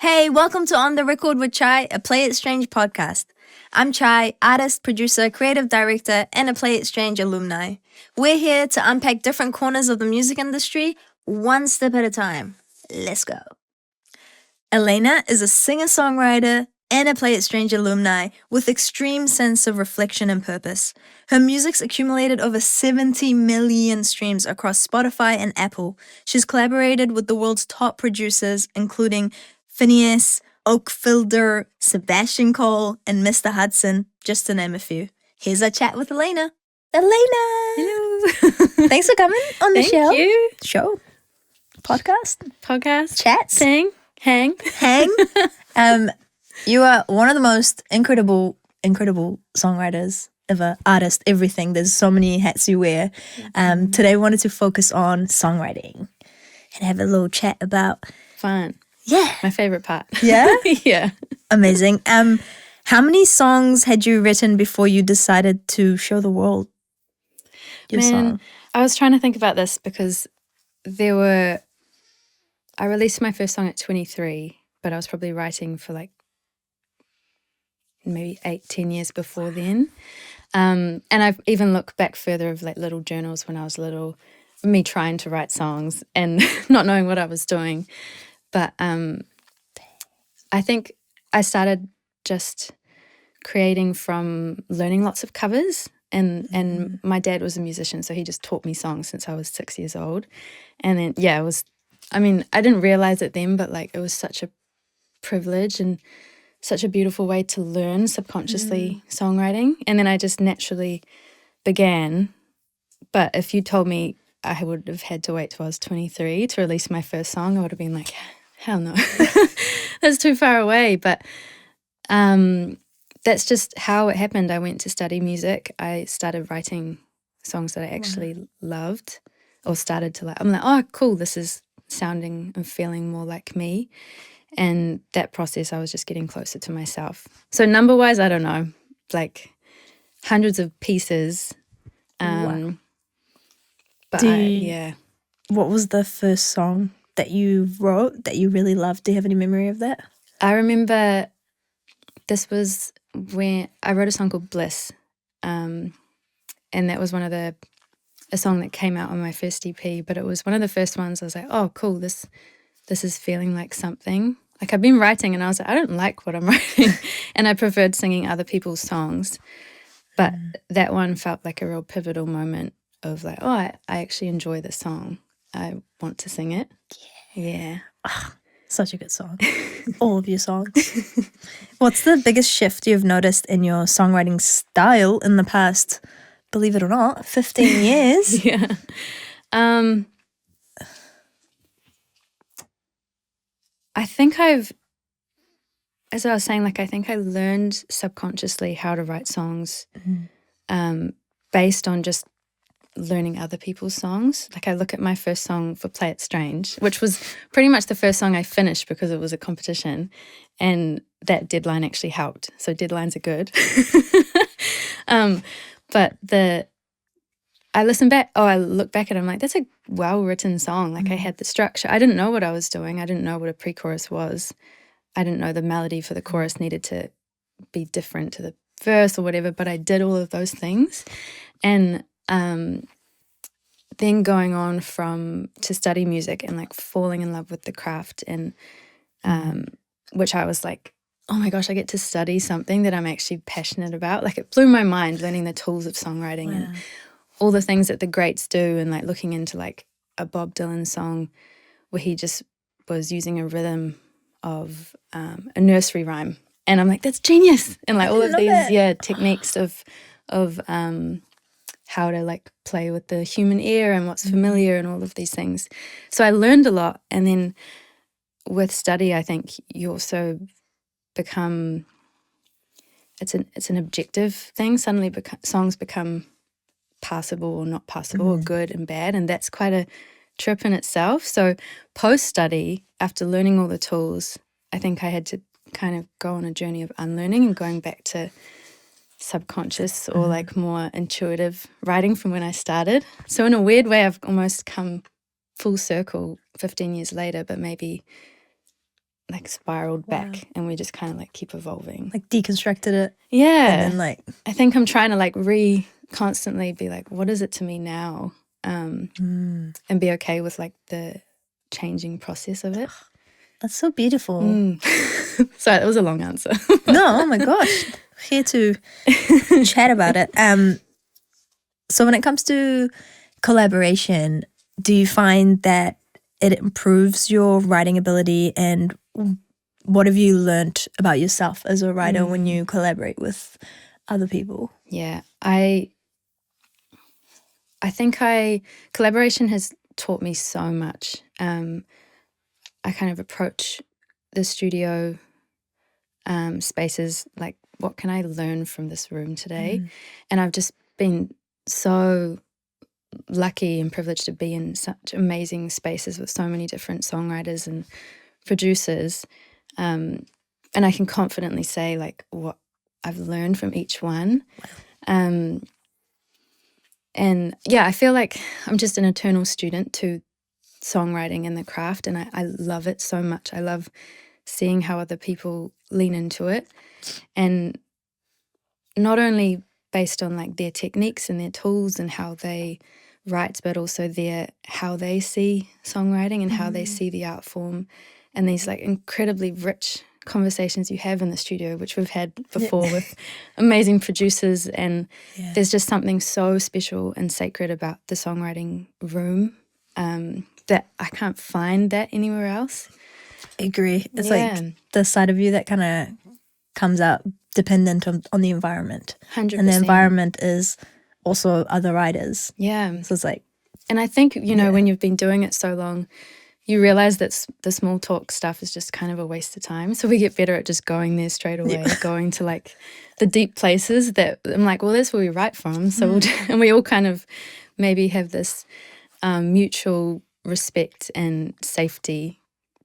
Hey, welcome to On the Record with Chaii, a Play It Strange podcast. I'm Chaii, artist, producer, creative director, and a Play It Strange alumni. We're here to unpack different corners of the music industry, one step at a time. Let's go. Alayna is a singer-songwriter and a Play It Strange alumni with extreme sense of reflection and purpose. Her music's accumulated over 70 million streams across Spotify and Apple. She's collaborated with the world's top producers, including Phineas, Oakfielder, Sebastian Cole, and Mr. Hudson, just to name a few. Here's our chat with Alayna. Alayna! Hello. Thanks for coming on the show. Thank you. Show. Podcast. Chat. Sing. Hang. You are one of the most incredible songwriters ever, artist, everything. There's so many hats you wear. Today I wanted to focus on songwriting and have a little chat about... Fun. Yeah. My favorite part. Yeah? Yeah. Amazing. How many songs had you written before you decided to show the world your song? I was trying to think about this because I released my first song at 23, but I was probably writing for like maybe 8-10 years before then. And I've even looked back further of like little journals when I was little, me trying to write songs and not knowing what I was doing. But I think I started just creating from learning lots of covers. And my dad was a musician, so he just taught me songs since I was 6 years old. And then, I didn't realize it then, but like it was such a privilege and such a beautiful way to learn subconsciously songwriting. And then I just naturally began. But if you told me I would have had to wait till I was 23 to release my first song, I would have been like, hell no, that's too far away. But that's just how it happened. I went to study music. I started writing songs that I actually loved or started to like. I'm like, oh, cool, this is sounding and feeling more like me. And that process, I was just getting closer to myself. So number-wise, I don't know, like hundreds of pieces. Wow. But What was the first song that you wrote that you really loved? Do you have any memory of that? I remember this was when I wrote a song called Bliss. And that was a song that came out on my first EP, but it was one of the first ones I was like, oh, cool, this is feeling like something. Like I've been writing and I was like, I don't like what I'm writing. And I preferred singing other people's songs. But that one felt like a real pivotal moment of like, oh, I actually enjoy this song. I want to sing it. Yeah. Oh, such a good song. All of your songs. What's the biggest shift you've noticed in your songwriting style in the past, believe it or not, 15 years? Yeah. I think as I was saying, like I think I learned subconsciously how to write songs based on just learning other people's songs. Like I look at my first song for Play It Strange, which was pretty much the first song I finished because it was a competition, and that deadline actually helped. So deadlines are good. But I look back at it, I'm like, that's a well-written song. Like I had the structure. I didn't know what I was doing. I didn't know what a pre-chorus was. I didn't know the melody for the chorus needed to be different to the verse or whatever, but I did all of those things. And then going on to study music and like falling in love with the craft, and which I was like, oh my gosh, I get to study something that I'm actually passionate about. Like it blew my mind learning the tools of songwriting and all the things that the greats do, and like looking into like a Bob Dylan song where he just was using a rhythm of a nursery rhyme, and I'm like, that's genius. And like all of these techniques of how to like play with the human ear and what's familiar and all of these things. So I learned a lot. And then with study, I think you also become, it's an objective thing. Suddenly songs become passable or not passable, or good and bad, and that's quite a trip in itself. So post-study, after learning all the tools, I think I had to kind of go on a journey of unlearning and going back to subconscious or like more intuitive writing from when I started. So in a weird way, I've almost come full circle 15 years later, but maybe like spiraled back, and we just kind of like keep evolving. Like deconstructed it. Yeah. And then like I think I'm trying to like constantly be like, what is it to me now? And be okay with like the changing process of it. that's so beautiful. Sorry, that was a long answer. No, oh my gosh. Here to chat about it. So when it comes to collaboration, do you find that it improves your writing ability, and what have you learnt about yourself as a writer when you collaborate with other people? Yeah, I think collaboration has taught me so much. I kind of approach the studio spaces like, what can I learn from this room today? And I've just been so lucky and privileged to be in such amazing spaces with so many different songwriters and producers. And I can confidently say like what I've learned from each one. And yeah, I feel like I'm just an eternal student to songwriting and the craft, and I love it so much. I love seeing how other people lean into it, and not only based on like their techniques and their tools and how they write, but also how they see songwriting and how they see the art form, and these like incredibly rich conversations you have in the studio, which we've had before with amazing producers, and there's just something so special and sacred about the songwriting room that I can't find that anywhere else. I agree. It's like the side of you that kind of comes out dependent on the environment. 100%. And the environment is also other writers. Yeah. So it's like... And I think, you know, when you've been doing it so long, you realize that the small talk stuff is just kind of a waste of time. So we get better at just going there straight away, going to like the deep places that I'm like, well, that's where we write from. So and we all kind of maybe have this mutual respect and safety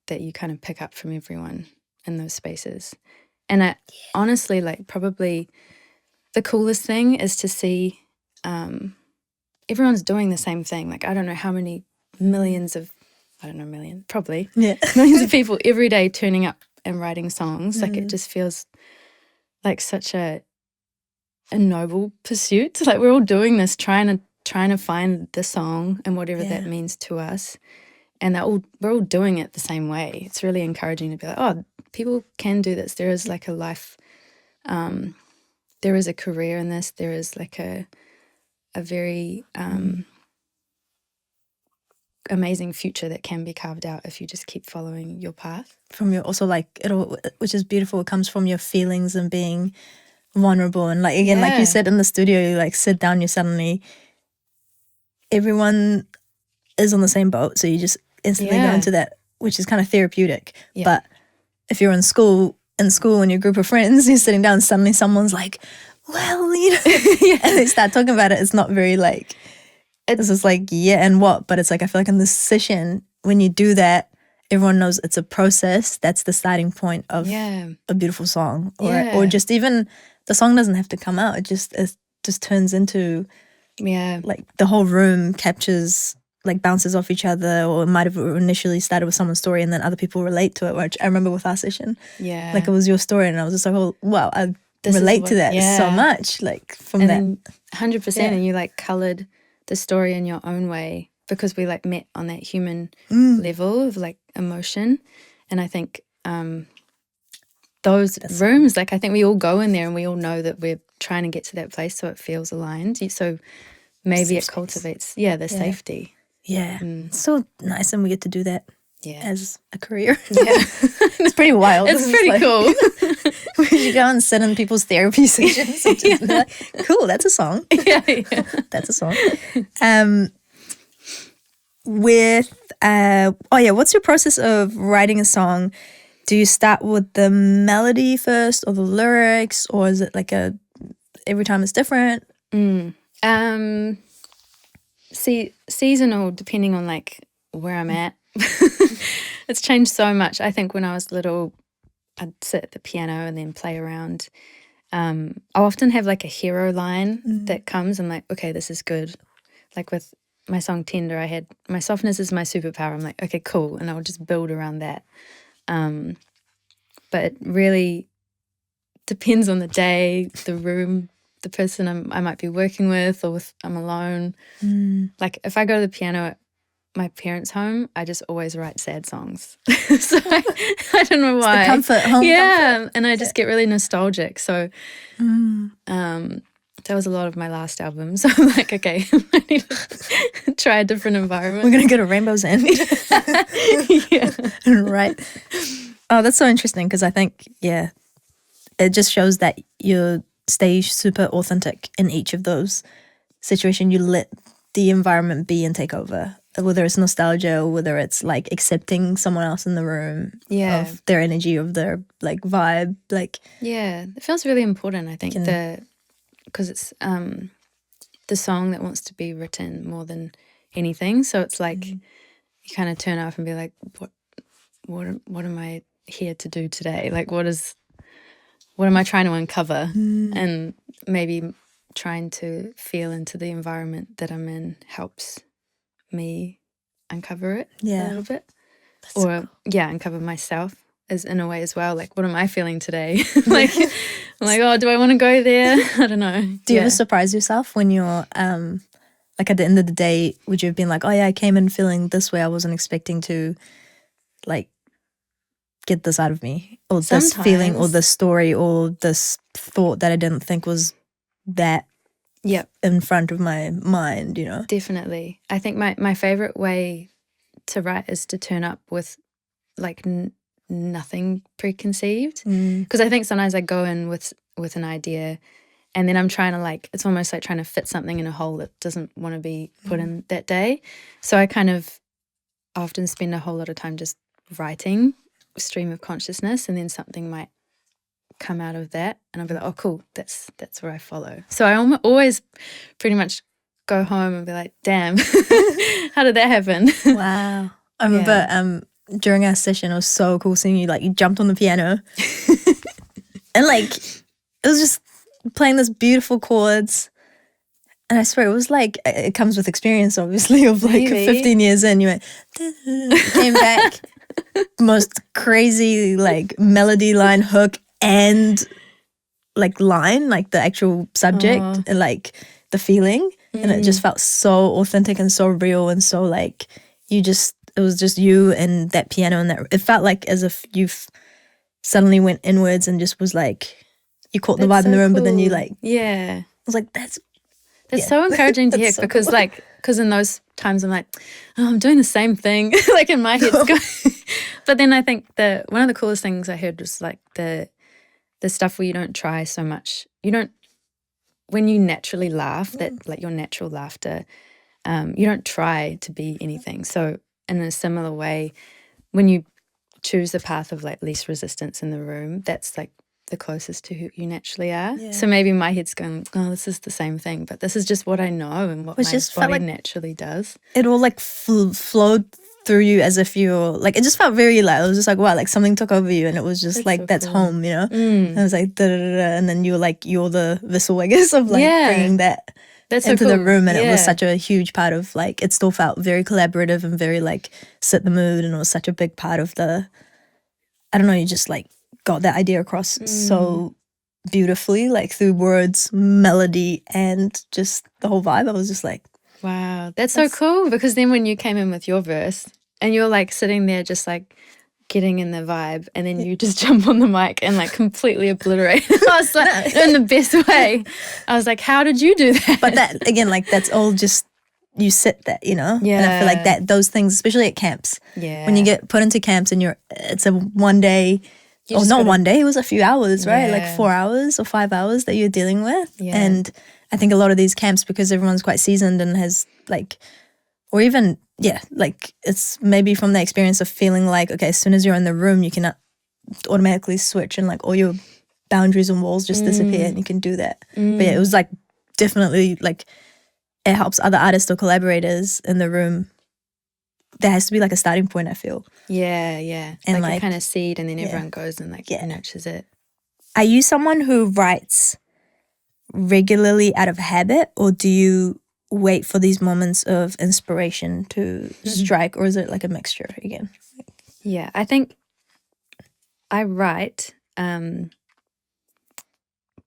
that you kind of pick up from everyone in those spaces. And I honestly, like, probably the coolest thing is to see everyone's doing the same thing. Like, I don't know how many millions of, probably millions of people every day turning up and writing songs. Like, it just feels like such a noble pursuit. Like, we're all doing this, trying to find the song and whatever that means to us. And we're all doing it the same way. It's really encouraging to be like, oh, people can do this. There is like a life, there is a career in this. There is like a very amazing future that can be carved out if you just keep following your path. From your, also like, which is beautiful, it comes from your feelings and being vulnerable. And like, again, like you said in the studio, you like sit down, you suddenly, everyone is on the same boat. So you just instantly go into that, which is kind of therapeutic. But if you're in school and your group of friends, you're sitting down, suddenly someone's like, well, you know, and they start talking about it. It's not very like, it's just like, and what? But it's like, I feel like in this session, when you do that, everyone knows it's a process. That's the starting point of a beautiful song, or just even the song doesn't have to come out. It just turns into like the whole room captures, like bounces off each other, or it might have initially started with someone's story and then other people relate to it, which I remember with our session. Like it was your story and I was just like, oh, wow, I relate to that so much. Like from and that. 100%. And you like coloured the story in your own way because we like met on that human level of like emotion. And I think those rooms, like I think we all go in there and we all know that we're trying to get to that place so it feels aligned. So maybe it cultivates, the safety. Yeah, it's so nice, and we get to do that as a career. It's pretty wild. It's pretty cool. We should go and sit in people's therapy sessions and just be like, cool, that's a song. That's a song. What's your process of writing a song? Do you start with the melody first or the lyrics, or is it like every time it's different? Seasonal, depending on like where I'm at. It's changed so much. I think when I was little, I'd sit at the piano and then play around. I often have like a hero line that comes and like, okay, this is good. Like with my song Tender, I had my softness is my superpower. I'm like, okay, cool. And I'll just build around that. but it really depends on the day, the room, the person I might be working with, or if I'm alone. Like if I go to the piano at my parents' home, I just always write sad songs. So I don't know why. The comfort, home comfort. And I just get really nostalgic. So that was a lot of my last album. So I'm like, okay, I need to try a different environment. We're going to go to Rainbow's End. Yeah. Right. Oh, that's so interesting because I think, yeah, it just shows that you stay super authentic in each of those situations. You let the environment be and take over, whether it's nostalgia or whether it's like accepting someone else in the room, of their energy, of their like vibe. Like, yeah, it feels really important, I think, because it's the song that wants to be written more than anything. So it's like you kind of turn up and be like, what am I here to do today? Like, what am I trying to uncover? And maybe trying to feel into the environment that I'm in helps me uncover it a little bit. That's or so cool. Uncover myself as in a way as well. Like, what am I feeling today? Like, I'm like, oh, do I want to go there? I don't know. Do you ever surprise yourself when you're like at the end of the day, would you have been like, oh yeah, I came in feeling this way, I wasn't expecting to like get this out of me, or this feeling, or this story, or this thought that I didn't think was that in front of my mind, you know? Definitely. I think my favorite way to write is to turn up with like nothing preconceived, because I think sometimes I go in with an idea and then I'm trying to like, it's almost like trying to fit something in a hole that doesn't want to be put in that day. So I kind of often spend a whole lot of time just writing stream of consciousness, and then something might come out of that and I'll be like, oh cool, that's where I follow. So I always pretty much go home and be like, damn, how did that happen? Wow. I remember during our session it was so cool seeing you, like you jumped on the piano and like it was just playing this beautiful chords, and I swear it was like, it comes with experience obviously of like 15 years in, you went came back most crazy like melody line, hook, and like line, like the actual subject and like the feeling, and it just felt so authentic and so real and so like it was just you and that piano, and that it felt like as if you've suddenly went inwards and just was like you caught the vibe in the room, but then you like I was like that's so encouraging to hear, so because cool. Because in those times I'm like, oh, I'm doing the same thing like in my head. But then I think one of the coolest things I heard was like the stuff where you don't try so much. You don't, when you naturally laugh, that like your natural laughter, you don't try to be anything. So in a similar way, when you choose the path of like least resistance in the room, that's like the closest to who you naturally are. So maybe my head's going, oh, this is the same thing, but this is just what I know and what my body like naturally does. It all like flowed through you as if you're like, it just felt very like, it was just like, wow, like something took over you, and it was just that's like so that's cool. Home, you know. And it was like da, da, da, da, and then you were like, you're the vessel, I guess, of like bringing that into so cool. the room, and it was such a huge part of like, it still felt very collaborative and very like set the mood, and it was such a big part of the, I don't know, you just like got that idea across so beautifully, like through words, melody, and just the whole vibe. I was just like, wow, that's so cool, because then when you came in with your verse and you're like sitting there just like getting in the vibe, and then you just jump on the mic and like completely obliterate. I was like, in the best way. I was like, how did you do that? But that, again, like that's all just, you sit that, you know? Yeah. And I feel like that, those things, especially at camps, when you get put into camps and it's a one day, or not one day, it was a few hours, right? Like 4 hours or 5 hours that you're dealing with. And I think a lot of these camps, because everyone's quite seasoned and has like, or even, like it's maybe from the experience of feeling like, okay, as soon as you're in the room, you can automatically switch and like all your boundaries and walls just disappear, and you can do that. But yeah, it was like definitely like, it helps other artists or collaborators in the room. There has to be like a starting point, I feel. Yeah. And like a kind of seed, and then everyone goes and like nurtures it. Are you someone who writes regularly out of habit, or do you wait for these moments of inspiration to strike, or is it like a mixture again? Yeah, I think I write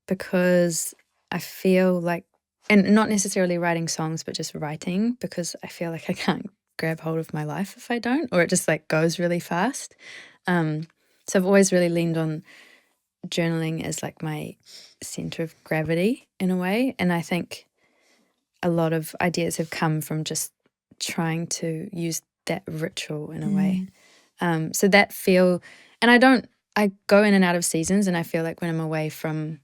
because I feel like, and not necessarily writing songs, but just writing, because I feel like I can't grab hold of my life if I don't, or it just like goes really fast. So I've always really leaned on journaling as like my center of gravity in a way. And I think a lot of ideas have come from just trying to use that ritual in a way. So that feel, and I go in and out of seasons, and I feel like when I'm away from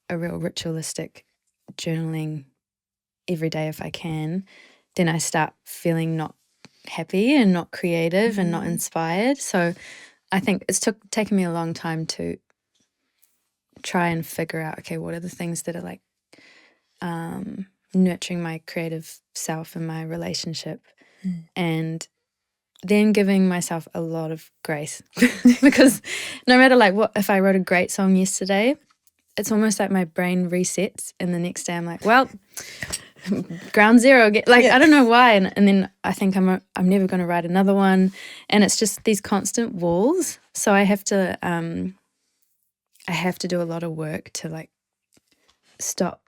a real ritualistic journaling every day, if I can, then I start feeling not happy and not creative and not inspired. So I think it's taken me a long time to try and figure out, okay, what are the things that are like nurturing my creative self and my relationship, and then giving myself a lot of grace because no matter like what, if I wrote a great song yesterday, it's almost like my brain resets, and the next day I'm like, well, ground zero again. Like, I don't know why. And then I think I'm never going to write another one. And it's just these constant walls. So I have to do a lot of work to like stop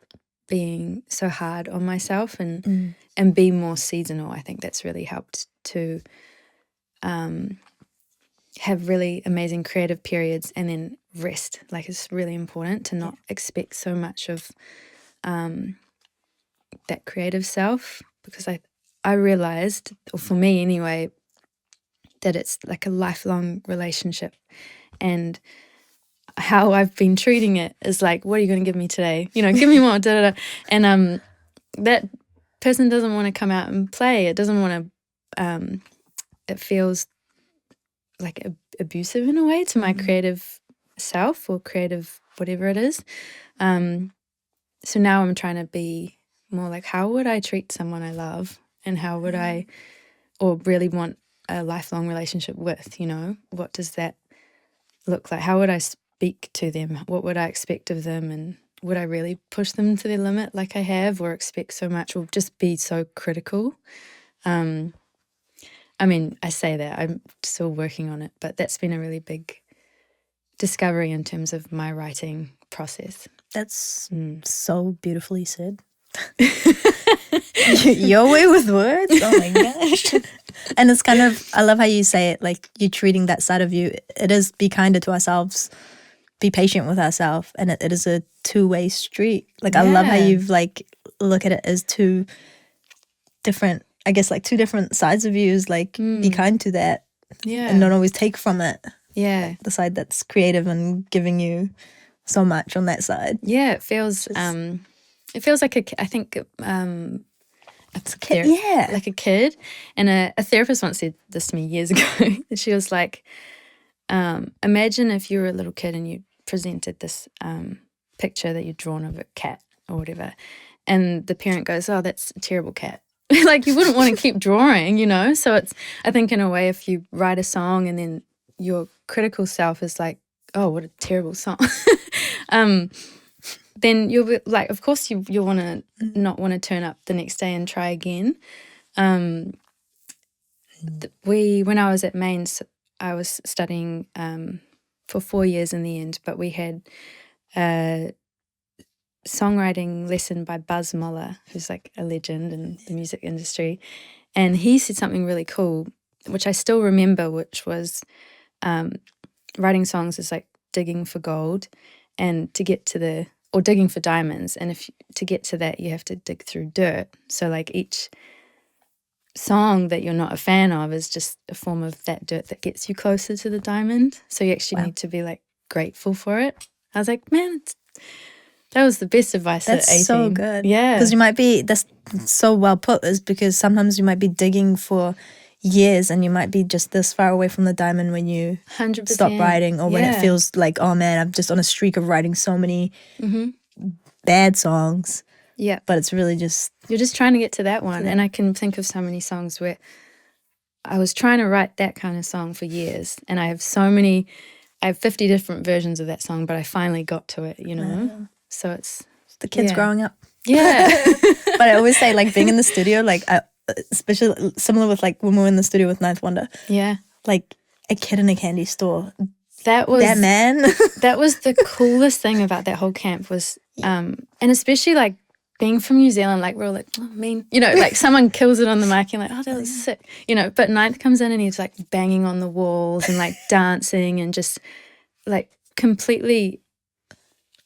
being so hard on myself and be more seasonal. I think that's really helped to have really amazing creative periods and then rest. Like, it's really important to not expect so much of that creative self, because I realized, or for me anyway, that it's like a lifelong relationship, and how I've been treating it is like, what are you going to give me today? You know, give me more, da da da. And that person doesn't want to come out and play. It doesn't want to. It feels like abusive in a way to my creative self or creative whatever it is. So now I'm trying to be more like, how would I treat someone I love, and how would I, or really want a lifelong relationship with, you know, what does that look like? How would I speak to them? What would I expect of them? And would I really push them to their limit like I have, or expect so much, or just be so critical? I mean, I say that, I'm still working on it, but that's been a really big discovery in terms of my writing process. That's so beautifully said. Your way with words. Oh my gosh. And it's kind of, I love how you say it, like you're treating that side of you. It is be kinder to ourselves, be patient with ourselves, and it is a two-way street. Like, I love how you've like look at it as two different, I guess, like two different sides of you. Is like be kind to that, and don't always take from it. Yeah, the side that's creative and giving you so much on that side. Yeah, it feels like I think it's a kid, like a kid. And a therapist once said this to me years ago. She was like, imagine if you were a little kid and you presented this picture that you'd drawn of a cat or whatever, and the parent goes, oh, that's a terrible cat. Like, you wouldn't want to keep drawing, you know? So it's, I think in a way, if you write a song and then your critical self is like, oh, what a terrible song, then you'll be like, of course you'll want to not want to turn up the next day and try again. When I was at Mains, I was studying for 4 years in the end, but we had a songwriting lesson by Buzz Moller, who's like a legend in the music industry. And he said something really cool, which I still remember, which was writing songs is like digging for gold, and to get to or digging for diamonds. And to get to that, you have to dig through dirt. So like each song that you're not a fan of is just a form of that dirt that gets you closer to the diamond. So you actually need to be like grateful for it. I was like, man, that was the best advice. That's at 18. so good. Yeah. Because you might be, that's so well put, is because sometimes you might be digging for years and you might be just this far away from the diamond when you 100%. stop writing, or when it feels like, oh man, I'm just on a streak of writing so many bad songs. Yeah. But it's really just... You're just trying to get to that one. And I can think of so many songs where I was trying to write that kind of song for years, and I have 50 different versions of that song, but I finally got to it, you know? So it's... The kids growing up. Yeah. But I always say, like, being in the studio, like, especially similar with, like, when we were in the studio with Ninth Wonder. Yeah. Like, a kid in a candy store, that was that man. that was the coolest thing about that whole camp was, and especially like being from New Zealand, like we're all like, oh, mean, you know, like someone kills it on the mic and like, oh, that was sick, you know. But Ninth comes in and he's like banging on the walls and like dancing and just like completely,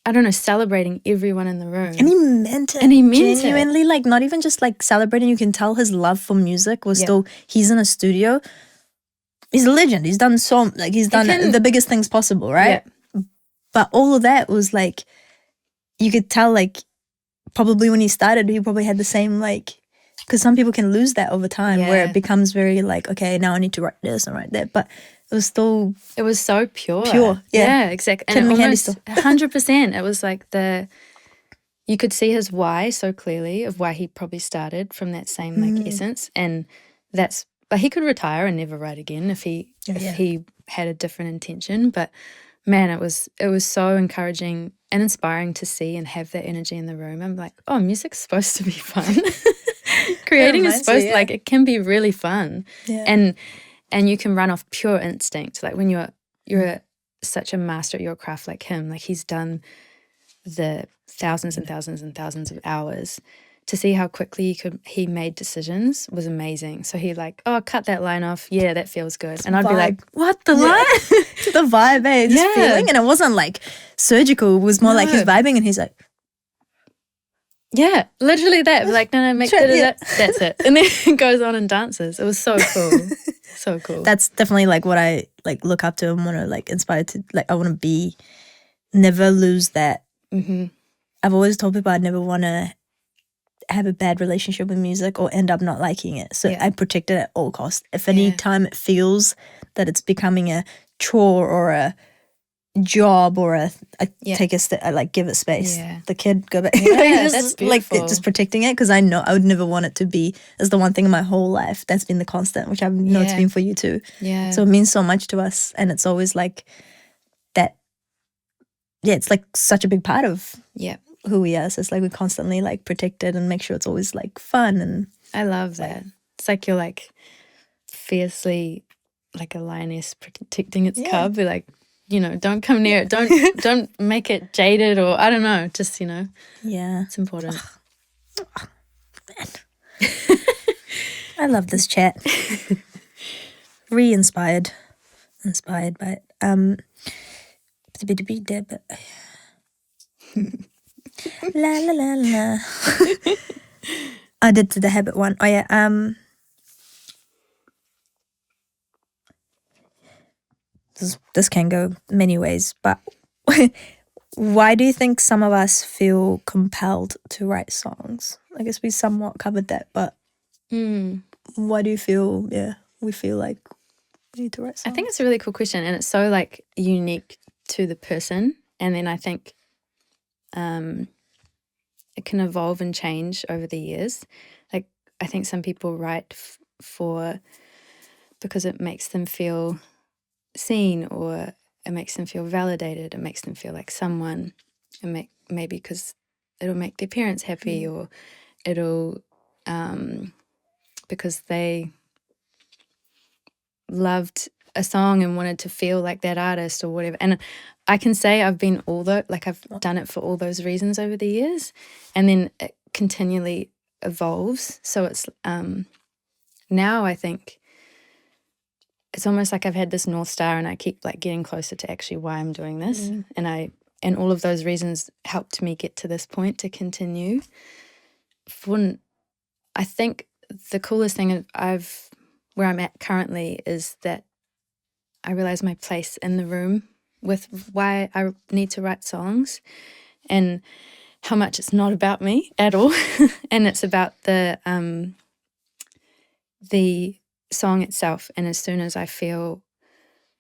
I don't know, celebrating everyone in the room. And he meant it. And he meant genuinely, like not even just like celebrating. You can tell his love for music was still. He's in a studio. He's a legend. He's done the biggest things possible, right? Yeah. But all of that was like, you could tell like probably when he started, he probably had the same like, because some people can lose that over time where it becomes very like, okay, now I need to write this and write that. But it was still. It was so pure. Yeah, exactly. And it almost 100%. It was like you could see his why so clearly of why he probably started from that same like essence. And but he could retire and never write again if he had a different intention. But man, it was so encouraging and inspiring to see and have that energy in the room. I'm like, oh, music's supposed to be fun. Creating is supposed to, like, it can be really fun. Yeah. And you can run off pure instinct. Like when you're such a master at your craft like him, like he's done the thousands and thousands and thousands of hours. To see how quickly he made decisions was amazing. So he like, oh, cut that line off. Yeah, that feels good. And I'd be like, what, the line? The vibe, just feeling. And it wasn't like surgical. It was more like he's vibing and he's like. Yeah, literally that. Like, no, make that. That's it. And then he goes on and dances. It was so cool. So cool. That's definitely like what I like look up to and want to like inspire to, like I want to never lose that. Mm-hmm. I've always told people I'd never want to have a bad relationship with music or end up not liking it. So I protect it at all costs. If any time it feels that it's becoming a chore or a job or I take a step, I like give it space. Yeah. The kid go back. That's beautiful. Like just protecting it because I know I would never want it to be as the one thing in my whole life that's been the constant, which I know it's been for you too. Yeah. So it means so much to us, and it's always like that. Yeah, it's like such a big part of who we are. So it's like we constantly like protect it and make sure it's always like fun. And I love that. It's like you're like fiercely like a lioness protecting its cub. You're like, you know, don't come near it. Don't make it jaded or I don't know. Just, you know. Yeah. It's important. Man. I love this chat. Inspired by it. La la la la. I did the habit one. Oh yeah. This can go many ways, but why do you think some of us feel compelled to write songs? I guess we somewhat covered that, but why do you feel? Yeah, we feel like we need to write songs. I think it's a really cool question, and it's so like unique to the person, and then I think it can evolve and change over the years. Like I think some people write because it makes them feel seen, or it makes them feel validated, it makes them feel like someone, and maybe because it'll make their parents happy, or it'll because they loved a song and wanted to feel like that artist or whatever. And I can say I've been I've done it for all those reasons over the years, and then it continually evolves. So it's now I think it's almost like I've had this North Star and I keep like getting closer to actually why I'm doing this. And all of those reasons helped me get to this point to continue. I think the coolest thing where I'm at currently is that I realize my place in the room with why I need to write songs and how much it's not about me at all. And it's about the song itself. And as soon as I feel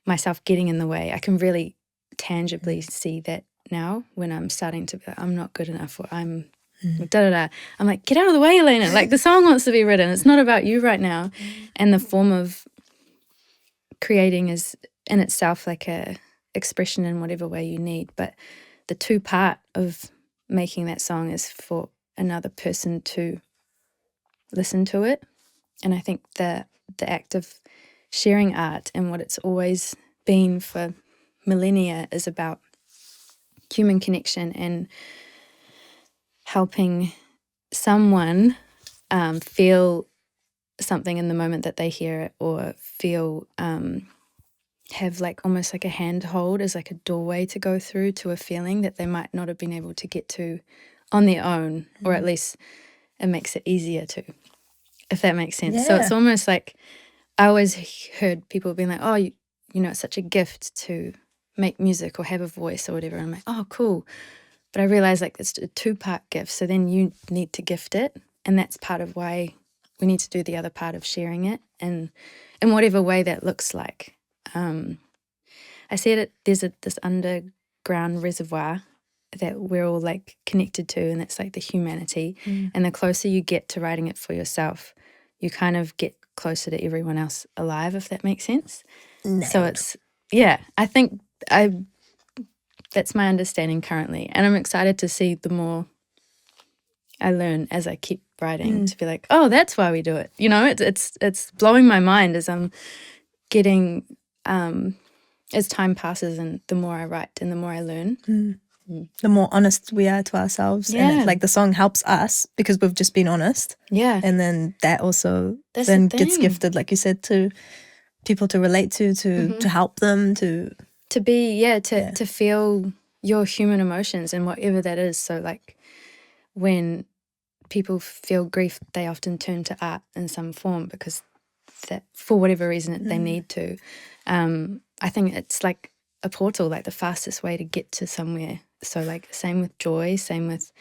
myself getting in the way, I can really tangibly see that now when I'm starting to be like, I'm not good enough, or I'm da-da-da. I'm like, get out of the way, Alayna. Like the song wants to be written. It's not about you right now. And the form of creating is in itself like a expression in whatever way you need. But the two part of making that song is for another person to listen to it. And I think the act of sharing art and what it's always been for millennia is about human connection and helping someone feel something in the moment that they hear it, or feel have like almost like a handhold as like a doorway to go through to a feeling that they might not have been able to get to on their own, or at least it makes it easier to, if that makes sense. So it's almost like, I always heard people being like, oh, you know, it's such a gift to make music or have a voice or whatever. And I'm like, oh, cool. But I realized like it's a 2-part gift. So then you need to gift it. And that's part of why we need to do the other part of sharing it, and in whatever way that looks like. I said it, there's this underground reservoir that we're all like connected to, and that's like the humanity. And the closer you get to writing it for yourself, you kind of get closer to everyone else alive, if that makes sense. So it's, I think that's my understanding currently, and I'm excited to see the more I learn as I keep writing, to be like, oh, that's why we do it. You know, it's blowing my mind as I'm getting as time passes, and the more I write and the more I learn. The more honest we are to ourselves. And like the song helps us because we've just been honest. Yeah. And then that also That's then the gets thing. gifted, like you said, to people to relate to help them, to be, to feel your human emotions and whatever that is. So like when people feel grief, they often turn to art in some form because that, for whatever reason, they need to. I think it's like a portal, like the fastest way to get to somewhere. So like same with joy, same with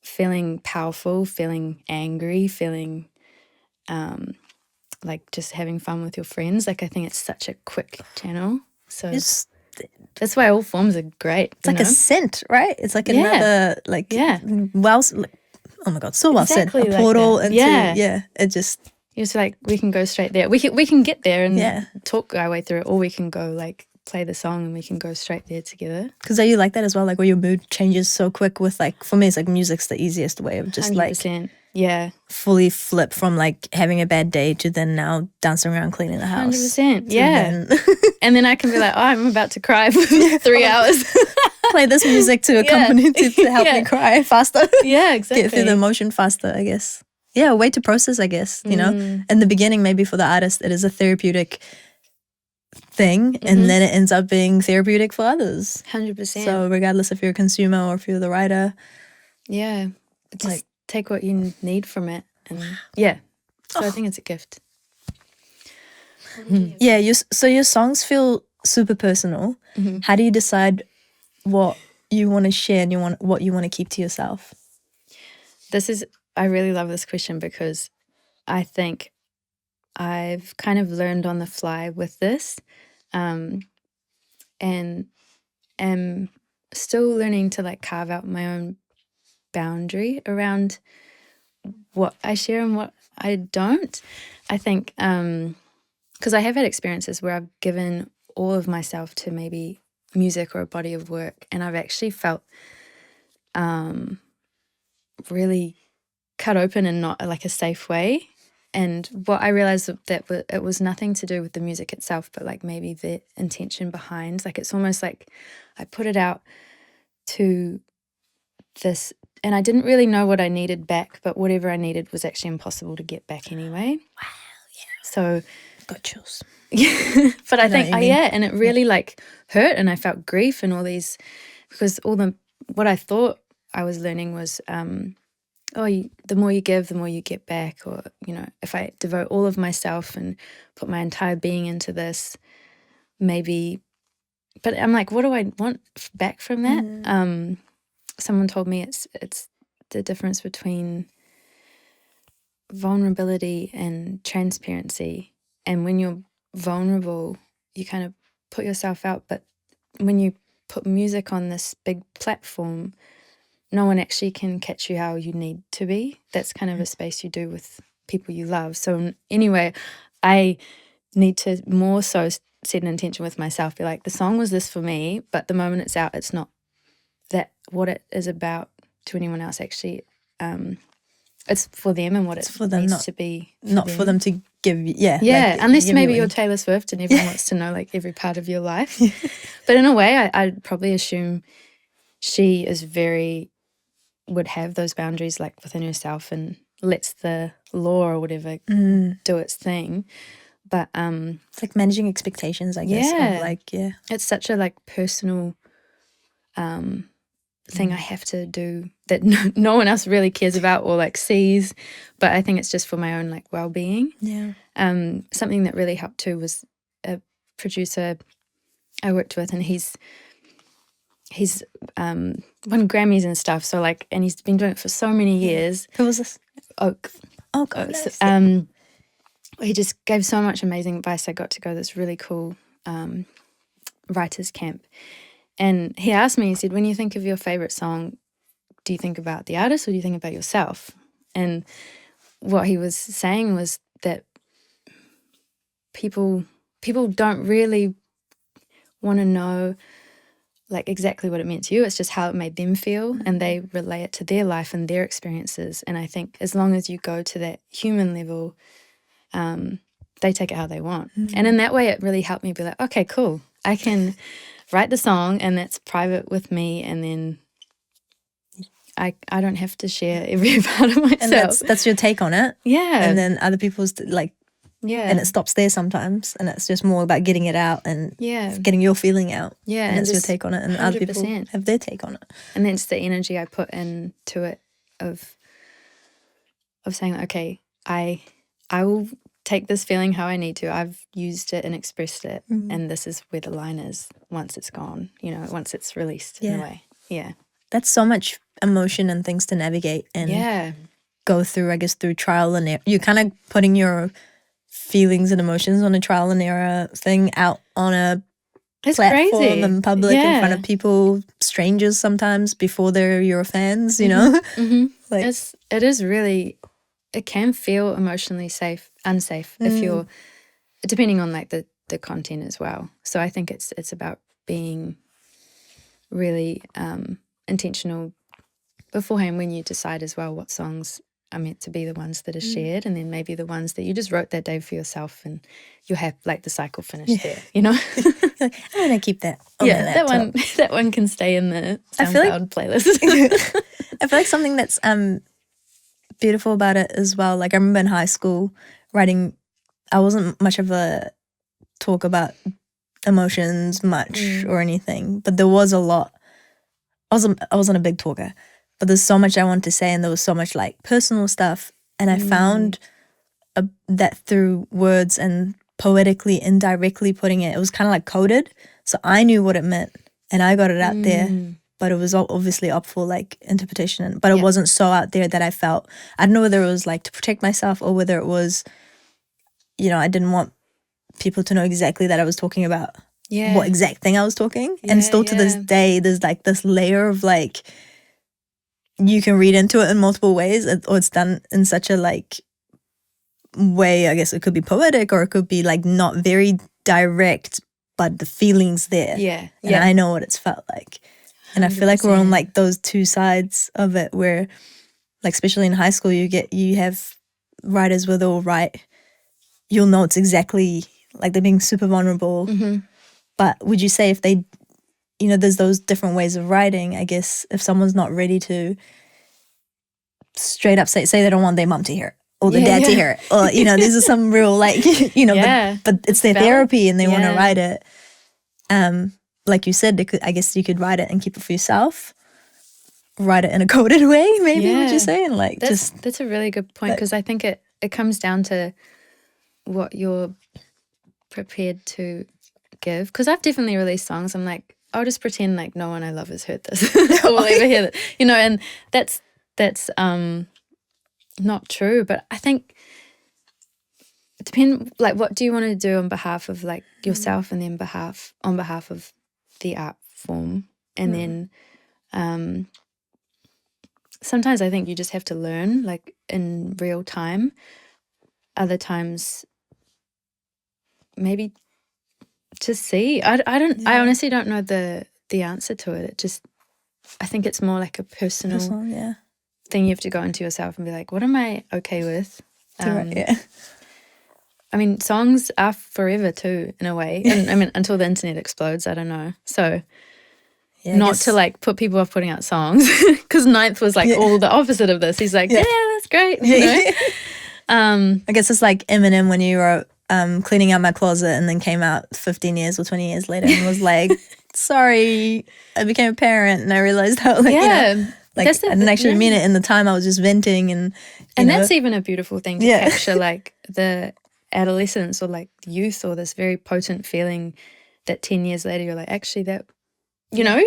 feeling powerful, feeling angry, feeling like just having fun with your friends. Like I think it's such a quick channel. So that's why all forms are great. It's like a scent, right? It's like another, like, well, like, oh my God, so well said. A portal like into, it just. It's like we can go straight there. We can get there and talk our way through it, or we can go like play the song and we can go straight there together. Because are you like that as well? Like where your mood changes so quick with like, for me, it's like music's the easiest way of just 100%. like fully flip from like having a bad day to then now dancing around cleaning the house. 100%. Yeah. And then I can be like, oh, I'm about to cry for 3 hours. Play this music to accompany to help me cry faster. Yeah, exactly. Get through the emotion faster, I guess. Yeah, a way to process, I guess, you know. In the beginning, maybe for the artist, it is a therapeutic thing, and then it ends up being therapeutic for others. 100%. So regardless if you're a consumer or if you're the writer. Yeah. Just like, take what you need from it. And so I think it's a gift. Yeah, so your songs feel super personal. How do you decide what you want to share and what you want to keep to yourself? I really love this question because I think I've kind of learned on the fly with this, and am still learning to like carve out my own boundary around what I share and what I don't. I think because I have had experiences where I've given all of myself to maybe music or a body of work, and I've actually felt really cut open in not like a safe way. And what I realized that it was nothing to do with the music itself, but like maybe the intention behind. Like it's almost like I put it out to this, and I didn't really know what I needed back, but whatever I needed was actually impossible to get back anyway. Wow, yeah. So got chills. Yeah, but I think and it really like hurt, and I felt grief and all these, because what I thought I was learning was the more you give, the more you get back. Or, you know, if I devote all of myself and put my entire being into this, maybe, but I'm like, what do I want back from that? Someone told me it's the difference between vulnerability and transparency. And when you're vulnerable, you kind of put yourself out. But when you put music on this big platform, no one actually can catch you how you need to be. That's kind of a space you do with people you love. So anyway, I need to more so set an intention with myself, be like, the song was this for me, but the moment it's out, it's not that what it is about to anyone else. Actually, it's for them and what it needs to be. Not for them to give you, yeah. Yeah, like, unless give maybe you you're wing. Taylor Swift and everyone wants to know like every part of your life. But in a way, I'd probably assume she is would have those boundaries like within herself and lets the law or whatever do its thing. But It's like managing expectations, I guess. Yeah. Of like, yeah. it's such a like personal thing I have to do that no one else really cares about or like sees. But I think it's just for my own like well-being. Yeah. Something that really helped too was a producer I worked with, and he's won Grammys and stuff. So like, and he's been doing it for so many years. Who was this? Oak. Oh, God. So, he just gave so much amazing advice. I got to go to this really cool writers camp, and he asked me, he said, when you think of your favorite song, do you think about the artist or do you think about yourself? And what he was saying was that people don't really want to know like exactly what it meant to you. It's just how it made them feel, and they relay it to their life and their experiences. And I think as long as you go to that human level, they take it how they want. And in that way, it really helped me be like, okay, cool. I can write the song and that's private with me, and then I don't have to share every part of myself. And that's your take on it. Yeah. And then other people's like, yeah. and it stops there sometimes, and it's just more about getting it out and getting your feeling out. Yeah. And that's your take on it, and other people 100%. have their take on it. And that's the energy I put into it of saying, okay, I will take this feeling how I need to. I've used it and expressed it, and this is where the line is once it's gone, once it's released in a way. Yeah. That's so much emotion and things to navigate and go through, I guess, through trial and error. You're kind of putting your feelings and emotions on a trial and error thing out on a platform crazy. in public in front of people, strangers sometimes, before they're your fans, you know? Like, it is really, it can feel emotionally unsafe if you're, depending on like the content as well. So I think it's about being really intentional beforehand when you decide as well what songs are meant to be the ones that are shared, and then maybe the ones that you just wrote that day for yourself, and you'll have like the cycle finished there, I'm gonna keep that on my laptop. that one can stay in the SoundCloud playlist. I feel like something that's beautiful about it as well, like I remember in high school writing, I wasn't much of a talk about emotions much or anything, but there was a lot. I wasn't a big talker, but there's so much I wanted to say, and there was so much like personal stuff, and I found that through words and poetically, indirectly putting it was kind of like coded, so I knew what it meant and I got it out there, but it was obviously up for like interpretation, but it wasn't so out there that I felt, I don't know whether it was like to protect myself or whether it was, I didn't want people to know exactly that I was talking about what exact thing I was talking. And still to this day, there's like this layer of like, you can read into it in multiple ways, or it's done in such a like way, I guess it could be poetic or it could be like not very direct, but the feeling's there. And I know what it's felt like. And 100%. I feel like we're on like those two sides of it where like, especially in high school, you have writers where they'll write, you'll know it's exactly like they're being super vulnerable. But would you say if they, there's those different ways of writing, I guess if someone's not ready to straight up say they don't want their mum to hear it or the dad to hear it, or, these are some real like, but it's their therapy and they want to write it. Like you said, I guess you could write it and keep it for yourself, write it in a coded way, maybe, would you say? And like, that's a really good point, because I think it comes down to what you're prepared to give. Because I've definitely released songs, I'm like, I'll just pretend like no one I love has heard this or will ever hear it, and that's not true. But I think it depends, like, what do you want to do on behalf of like yourself, and then on behalf of the art form, and then sometimes I think you just have to learn like in real time. Other times maybe to see. I honestly don't know the answer to it. It just, I think it's more like a personal thing you have to go into yourself and be like, what am I okay with? I mean, songs are forever too, in a way. And I mean, until the internet explodes, I don't know. So Yeah, I not guess- to like put people off putting out songs, because Ninth was like all the opposite of this. He's like, yeah, that's great. You know? I guess it's like Eminem when you wrote cleaning out my closet and then came out 15 years or 20 years later and was like, sorry, I became a parent and I realized how, like, you know, like I didn't actually mean it in the time. I was just venting and you know. that's even a beautiful thing to capture, like the adolescence or like youth, or this very potent feeling that 10 years later you're like, actually that, you know,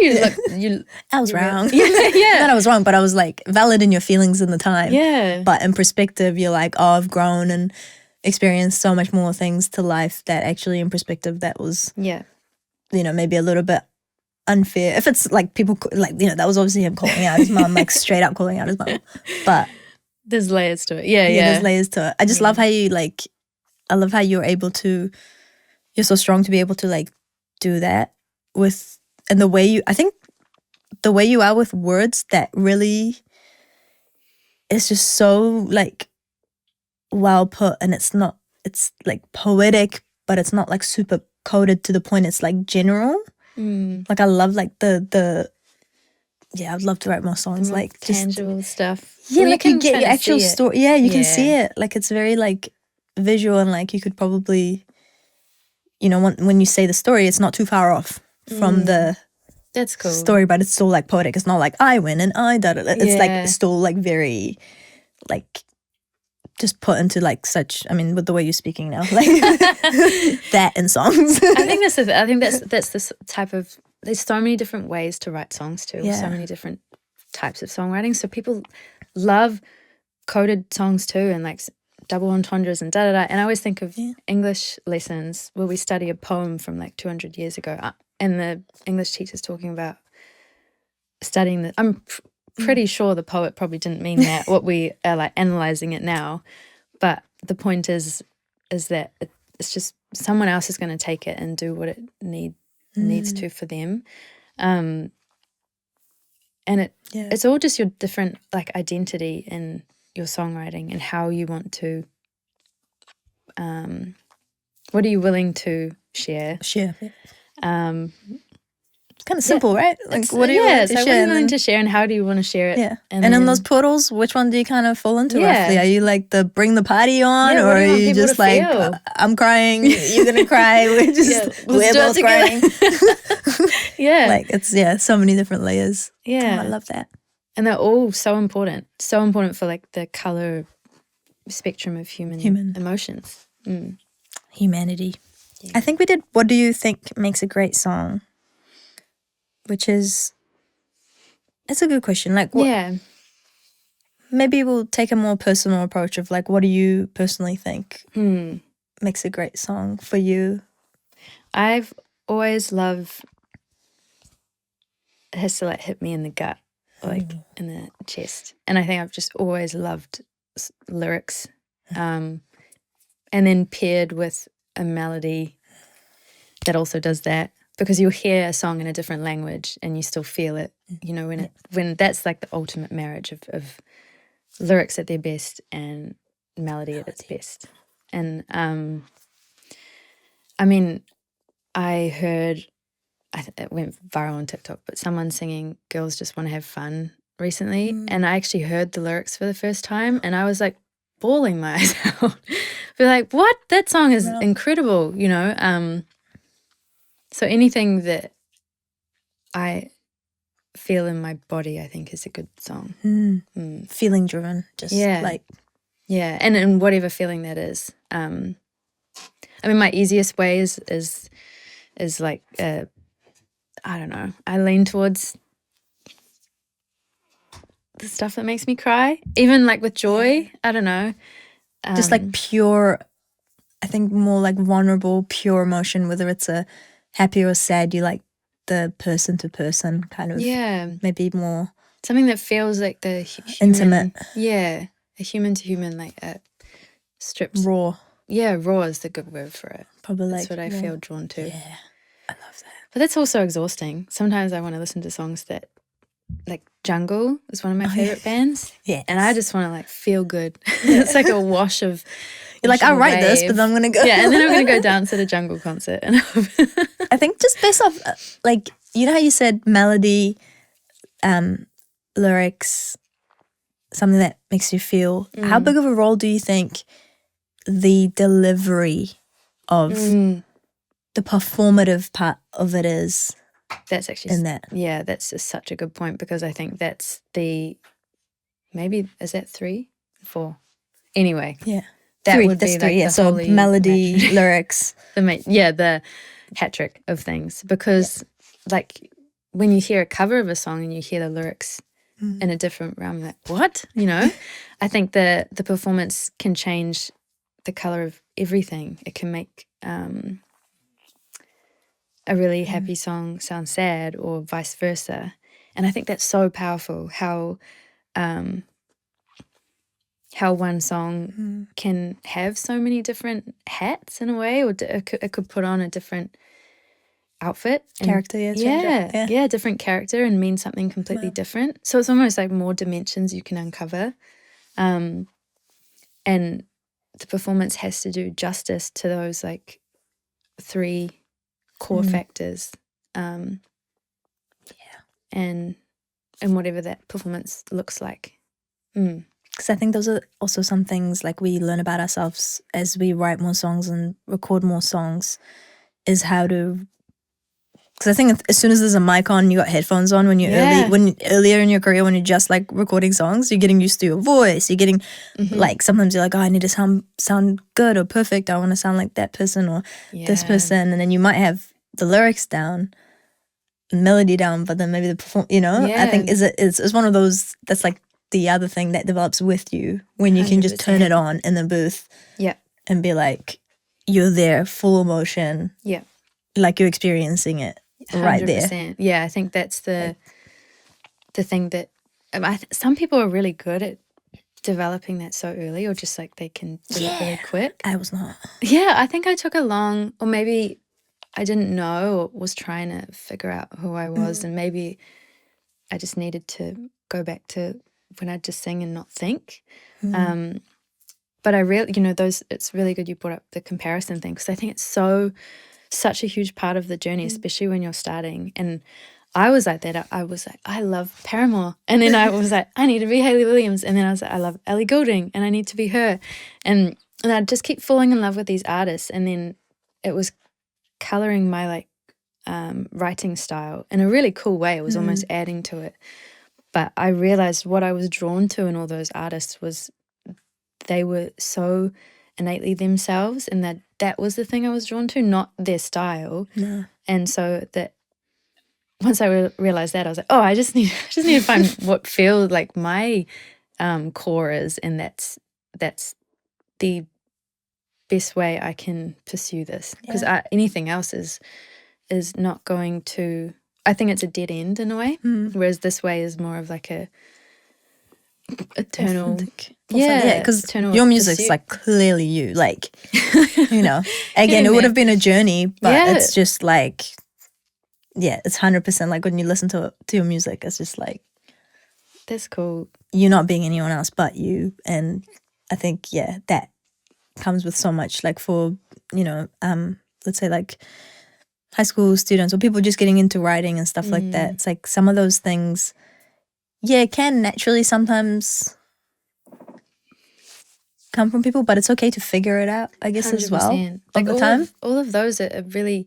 I was wrong. Yeah. Not I was wrong, but I was like valid in your feelings in the time. Yeah. But in perspective, you're like, oh, I've grown and experienced so much more things to life that actually in perspective that was, Yeah. you know, maybe a little bit unfair. If it's like people, like, you know, that was obviously him calling out his mom, like straight up calling out his mom. But There's layers to it. Yeah. there's layers to it. I just love how you like, I love how you're able to, you're so strong to be able to like do that with, and the way you, I think the way you are with words that really is just so like well put, and it's not, it's like poetic, but it's not like super coded to the point. It's like general. Like I love like the I'd love to write more songs like tangible stuff. Yeah, Well, like you get kinda your actual see it. story. Yeah, you can Yeah. see it. Like it's very like visual, and like you could probably, you know, when you say the story, it's not too far off from the That's cool. story, but it's still like poetic. It's not like I win and I da da da. It's like still like very like just put into like such. I mean, with the way you're speaking now, like that in songs. I think that's this type of. There's so many different ways to write songs too. Yeah. So many different types of songwriting. So people love coded songs too, and like double entendres and da da da. And I always think of English lessons where we study a poem from like 200 years ago, and the English teacher's talking about studying the. I'm pretty sure the poet probably didn't mean that. What we are like analyzing it now, but the point is that it's just someone else is going to take it and do what it needs to for them, and it's all just your different like identity in your songwriting and how you want to. What are you willing to share? Share. It's kind of simple, right? Like, what are you willing to so share? what are you willing to share, and how do you want to share it? Yeah. And then in those portals, which one do you kind of fall into Yeah. roughly? Are you like the bring the party on, Yeah, or what do you are want you people just to like, feel? I'm crying, you're going to cry, we're just, we're do it both crying. yeah, Like, it's, so many different layers. yeah. Oh, I love that. And they're all so important for like the color spectrum of human emotions. Humanity. I think we did, what do you think makes a great song? Which is, it's a good question. Like, what, Yeah. maybe we'll take a more personal approach of like, what do you personally think makes a great song for you? I've always loved, it has to like hit me in the gut, like in the chest. And I think I've just always loved lyrics, and then paired with a melody that also does that, because you'll hear a song in a different language and you still feel it, you know, when that's like the ultimate marriage of lyrics at their best and melody at its best. And I mean, I heard, it went viral on TikTok, but someone singing Girls Just Want to Have Fun recently, and I actually heard the lyrics for the first time, and I was like bawling my eyes out. Be like, what? That song is incredible, you know? So anything that I feel in my body, I think, is a good song. Feeling driven, just like. Yeah, and in whatever feeling that is. I mean, my easiest way is like, I don't know, I lean towards the stuff that makes me cry. Even like with joy, I don't know. Just like pure, I think more like vulnerable, pure emotion, whether it's a happy or sad, you like the person to person kind of. Yeah. Maybe more. Something that feels like the intimate. Yeah. A human to human, like stripped. Raw. Yeah, raw is the good word for it. Probably that's like. what I feel drawn to. Yeah. I love that. But that's also exhausting. Sometimes I want to listen to songs that, like Jungle is one of my favorite bands. Yeah. And I just want to like feel good. It's like a wash of You're like, I'll write this, but then I'm gonna go. Yeah, and then I'm gonna go dance at a jungle concert. And I think just based off, like, you know how you said melody, lyrics, something that makes you feel. How big of a role do you think the delivery of the performative part of it is? That's actually in that. Yeah, that's just such a good point, because I think that's maybe is that 3, 4? Anyway, Yeah, that 3, would that's be 3. like Yeah, the so holy melody, lyrics. the hat trick of things, because like when you hear a cover of a song and you hear the lyrics in a different realm, you're like, what? You know, I think the performance can change the color of everything. It can make a really happy song sound sad, or vice versa. And I think that's so powerful, how one song can have so many different hats in a way, or it could put on a different outfit. Character, yeah, different character, and mean something completely different. So it's almost like more dimensions you can uncover. And the performance has to do justice to those like 3 core factors. And whatever that performance looks like. Because I think those are also some things like we learn about ourselves as we write more songs and record more songs, is how to. Because I think as soon as there's a mic on, you got headphones on. When you're earlier in your career, when you're just like recording songs, you're getting used to your voice. You're getting like, sometimes you're like, oh, I need to sound good or perfect. I want to sound like that person or this person, and then you might have the lyrics down, melody down, but then maybe the I think it's one of those that's like the other thing that develops with you when you can just turn it on in the booth, and be like, you're there, full emotion, like you're experiencing it right there. 100%. Yeah, I think that's the thing that some people are really good at developing that so early, or just like they can do it really quick. I was not. Yeah, I think I took a long, or maybe I didn't know, or was trying to figure out who I was, and maybe I just needed to go back to when I'd just sing and not think. But I really, it's really good you brought up the comparison thing, because I think it's such a huge part of the journey, especially when you're starting. And I was like that. I was like, I love Paramore. And then I was like, I need to be Hayley Williams. And then I was like, I love Ellie Goulding and I need to be her. And I'd just keep falling in love with these artists. And then it was coloring my like writing style in a really cool way. It was almost adding to it. But I realized what I was drawn to in all those artists was they were so innately themselves, and that was the thing I was drawn to, not their style. No. And so that once I realized that, I was like, oh, I just need to find what feels like my core is, and that's the best way I can pursue this, because anything else is not going to. I think it's a dead end in a way, whereas this way is more of like a eternal. Because your music's pursuit. Like clearly you, like, again, it would have been a journey, but it's just like, it's 100% like when you listen to your music, it's just like, that's cool. You're not being anyone else but you. And I think, that comes with so much, like for, let's say like high school students or people just getting into writing and stuff like that. It's like some of those things, can naturally sometimes come from people, but it's okay to figure it out, I guess, 100%. As well. Like all the time. All of those are really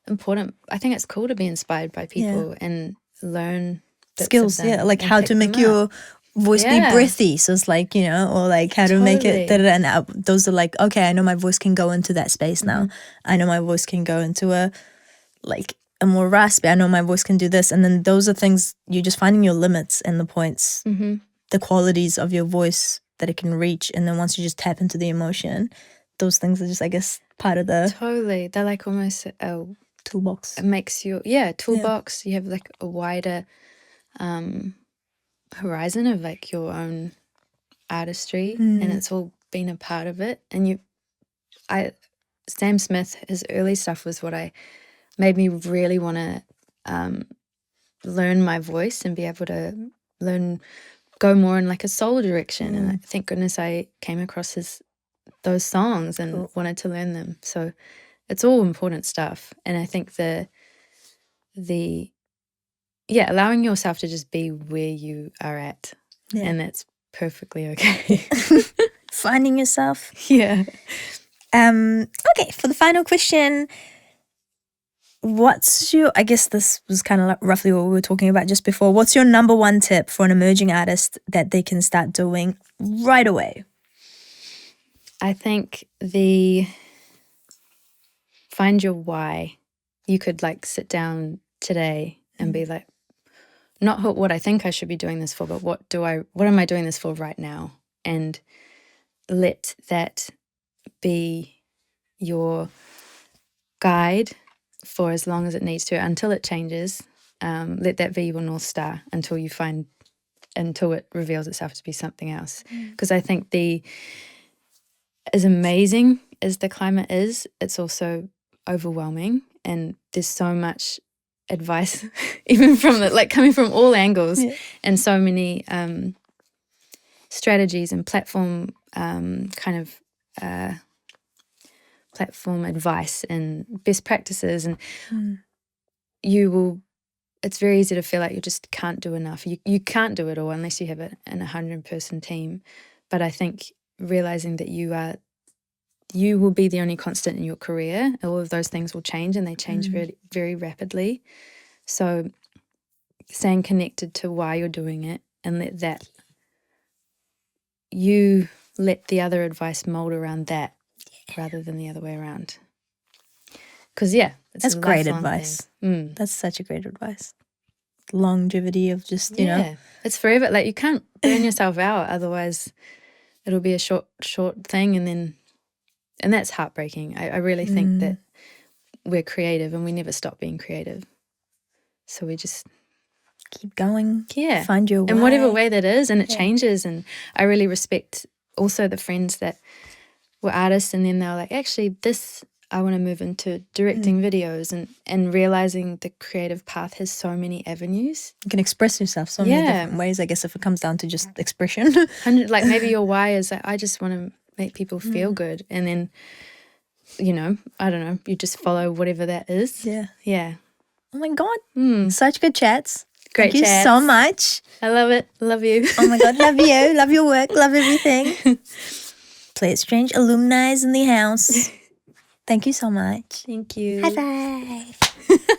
important. I think it's cool to be inspired by people and learn skills, like how to make your voice be breathy. So it's like, or like how to make it, and those are like, okay, I know my voice can go into that space now. I know my voice can go into a more raspy. I know my voice can do this. And then those are things, you're just finding your limits and the points, the qualities of your voice that it can reach. And then once you just tap into the emotion, those things are just, I guess, part of the... Totally. They're like almost a toolbox. It makes you, toolbox. You have like a wider horizon of like your own artistry, and it's all been a part of it. And Sam Smith, his early stuff was what made me really want to learn my voice and be able to go more in like a soul direction. And thank goodness I came across his those songs and wanted to learn them. So it's all important stuff. And I think allowing yourself to just be where you are at, and that's perfectly okay. Finding yourself. Yeah. Okay, for the final question, I guess this was kind of like roughly what we were talking about just before. What's your number one tip for an emerging artist that they can start doing right away? I think find your why. You could like sit down today and be like, not what I think I should be doing this for, but what am I doing this for right now? And let that be your guide for as long as it needs to, until it changes. Let that be your North Star until it reveals itself to be something else. Because I think as amazing as the climate is, it's also overwhelming, and there's so much advice, even from coming from all angles, and so many strategies and platform platform advice and best practices, and it's very easy to feel like you just can't do enough. You can't do it all unless you have an 100-person team. But I think realizing that you will be the only constant in your career. All of those things will change, and they change very, very rapidly. So staying connected to why you're doing it, and let the other advice mold around that rather than the other way around. Because, that's great advice. That's such a great advice. Longevity of just, you know. It's forever. Like, you can't burn yourself out. Otherwise, it'll be a short thing, and that's heartbreaking. I really think that we're creative and we never stop being creative. So we just keep going. Yeah. Find your way. In whatever way that is, and it changes. And I really respect also the friends that were artists, and then they're like, actually, I want to move into directing videos, and realizing the creative path has so many avenues. You can express yourself so many different ways, I guess, if it comes down to just expression. Like maybe your why is like, I just want to make people feel good. And then, I don't know, you just follow whatever that is. Yeah. Yeah. Oh my God. Such good chats. Great Thank you so much. I love it. Love you. Oh my God. Love you. Love your work. Love everything. Play It Strange alumni is in the house. Thank you so much. Thank you. High five.